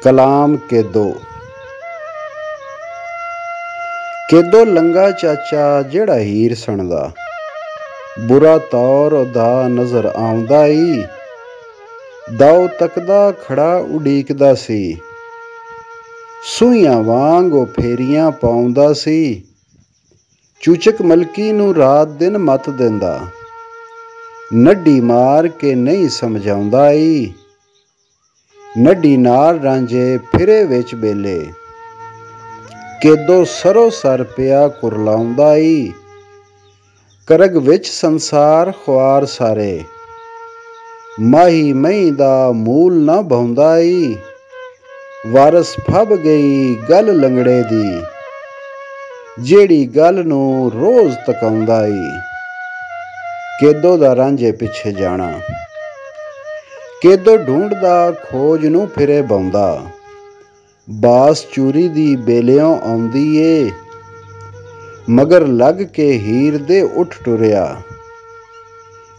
कलाम केदो लंगा चाचा जेड़ा हीर सणदा, बुरा तौर उदा नज़र आउंदा ई। दाओ तकदा खड़ा उडीकदा सी, सूइयां वांग ओ फेरियां पाउंदा सी। चूचक मलकी नूं रात दिन मत देंदा, नड्डी मार के नहीं समझाउंदा ई। नड्डी नाल रांझे फिरे विच बेले, केदो सरो सर पिया कुरलाउंदा ई। करग विच संसार ख्वार सारे, माही मही दा मूल ना भाउंदा ई। वारस फब गई गल लंगड़े दी, जेड़ी गल नूं रोज़ तकाउंदा ई। केदो दा रांझे पिछे जाना, केदो ढूंढदा खोज नूं फिरे बाउंदा। बास चूरी दी बेलियों आउंदी ए, मगर लग के हीर दे उठ टुरिया।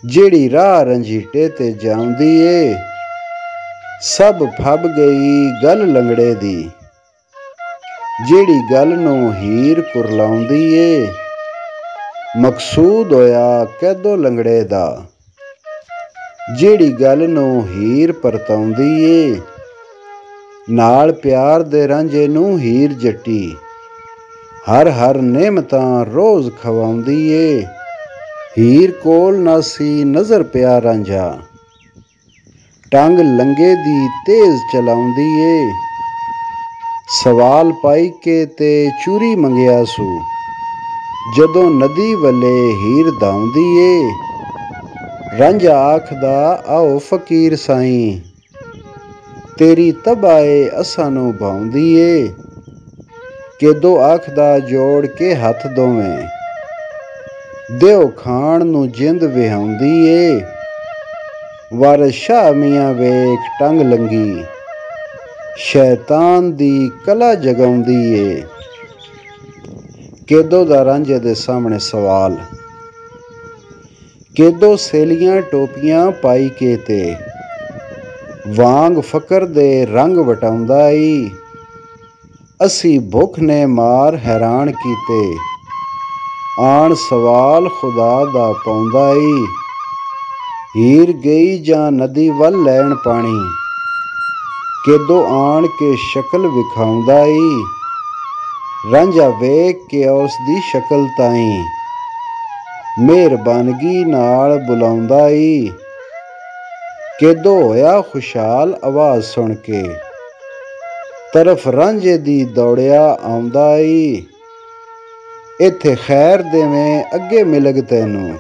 जेड़ी राह रंझीटे ते जाउंदी ए, सब फब गई गल लंगड़े दी। जेड़ी गल नूं हीर कुरलाउंदी ए, मकसूद होया कैदो लंगड़े दा। जेड़ी गल नूं हीर परताउंदी ए, नाल प्यार दे रांझे नूं हीर जट्टी। हर हर नेमतां रोज़ खवाउंदी ए। हीर कोल नासी नज़र पिया रांझा, टंग लंगे दी तेज़ चलाउंदी ए। सवाल पाई के ते चूरी मंगिया सू, जदों नदी वले हीर धाउंदी ए। रांझा आखदा आओ फकीर साईं, तेरी तबाए असां नूं भाउंदी ए। केदो आखदा जोड़ के हथ दोवें, दिओ खाण नूं जिंद विहाउंदी ए। वारस शाह मियां वेख टंग लंगी, शैतान दी कला जगाउंदी ए। केदो दा रांझे दे सामने सवाल, केदो सेलियां टोपियां पाई के ते वांग फकर दे रंग वटाउंदा ई। असी भुख ने मार हैरान कीते, आण सवाल खुदा दा पाउंदा ई। हीर गई जां नदी वल लैण पानी, केदो आण के शक्ल विखाउंदा ई। रांझा वेख के उस दी शक्ल ताईं, मेहरबानगी नाल बुलाउंदा ई। केदो होया खुशहाल आवाज़ सुन के, तरफ रांझे दी दौड़िया आउंदा ई। इत्थे खैर देवें अगे मिलग तैनूं,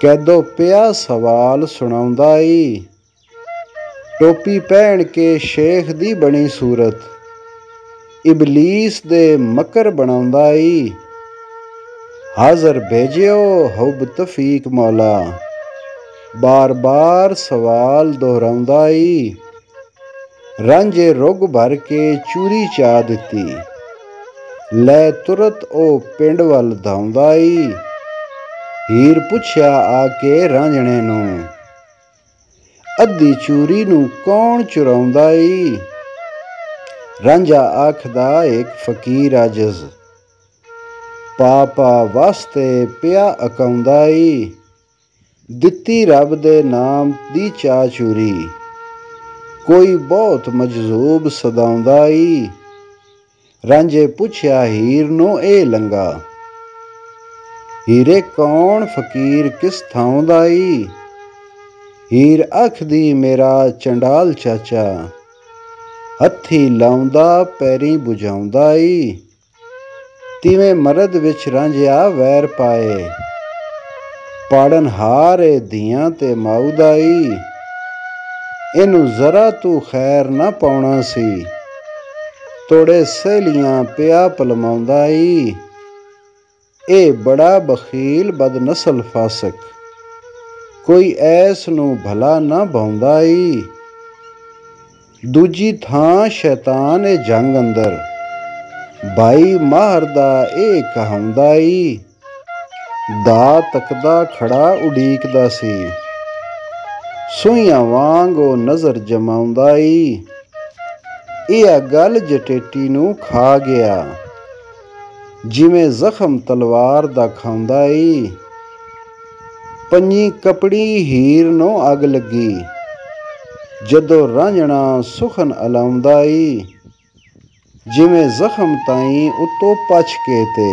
कैदो पिया सवाल सुणाउंदा ई। टोपी पहन के शेख दी बनी सूरत, इबलीस दे मकर बनाउंदा ई। हाज़र भेजियो हुब तफीक मौला, बार बार सवाल दोहराउंदा ई। रांझे रुग भर के चूरी चा दित्ती, लै तुरत ओ पिंड वल धाउंदा ई। हीर पुछया आके रांझणे नूं, अद्धी चूरी नूं कौन चुराउंदा ई। रांझा आखदा एक फकीर आजिज़, पापा वास्ते पिया अकाउंदा ई। दित्ती रब दे नाम दी चा चूरी, कोई बहुत मजजूब सदाउंदा ई। रांझे पुछया हीर नूं ए लंगा, हीरे कौन फकीर किस थाउं दा ई। हीर आखदी मेरा चंडाल चाचा, हत्थी लाउंदा पैरीं बुझाउंदा ई। तिवें मरद विच रांझिया वैर पाए, पाड़न हार ए धियां ते माऊ दा ई। इनू जरा तू खैर ना पाउणा सी, तोड़े सहेलियां पिया पलमाउंदा ई। ए बड़ा बखील बदनसल फासक, कोई ऐस नूं भला ना भाउंदा ई। दूजी थां शैतान ए जंग अंदर, भाई माहर दा ए कहाउंदा ई। दा तकदा खड़ा उडीकदा सी, सूइयां वांग ओ नज़र जमाउंदा ई। ਇਹ ਗੱਲ ਜਟੇਟੀ ਨੂੰ ਖਾ ਗਿਆ, ਜਿਵੇਂ ਜ਼ਖਮ ਤਲਵਾਰ ਦਾ ਖਾਂਦਾ ਈ। ਪੰਜੀ ਕਪੜੀ ਹੀਰ ਨੂੰ ਅੱਗ ਲੱਗੀ, ਜਦੋਂ ਰਾਂਝਣਾ ਸੁਖਨ ਅਲਾਉਂਦਾ ਈ। ਜਿਵੇਂ ਜ਼ਖਮ ਤਾਈਂ ਉੱਤੋਂ ਪਛ ਕੇ ਤੇ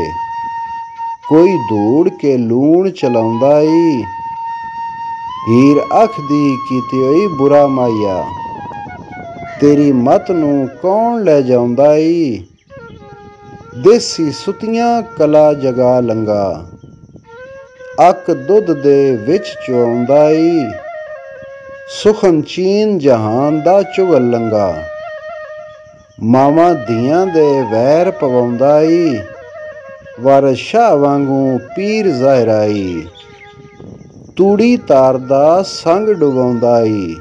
ਕੋਈ ਦੂੜ ਕੇ ਲੂਣ ਚਲਾਉਂਦਾ ਈ। ਹੀਰ ਆਖਦੀ ਕੀਤੀ ਹੋਈ ਬੁਰਾ ਮਾਇਆ, ਤੇਰੀ ਮੱਤ ਨੂੰ ਕੌਣ ਲੈ ਜਾਉਂਦਾ ਈ। ਦੇਸੀ ਸੁਤੀਆਂ ਕਲਾ ਜਗਾ ਲੰਗਾ, ਅੱਕ ਦੁੱਧ ਦੇ ਵਿੱਚ ਚੁਆਉਂਦਾ ਈ। ਸੁਖਨ ਚੀਨ ਜਹਾਨ ਦਾ ਚੁਗਲ ਲੰਗਾ, ਮਾਵਾਂ ਧੀਆਂ ਦੇ ਵੈਰ ਪਵਾਉਂਦਾ ਈ। ਵਾਰਸ ਸ਼ਾਹ ਵਾਂਗੂ ਪੀਰ ਜ਼ਾਹਿਰਾ ਈ, ਤੂੜੀ ਤਾਰ ਦਾ ਸੰਗ ਡੁਬਾਉਂਦਾ ਈ।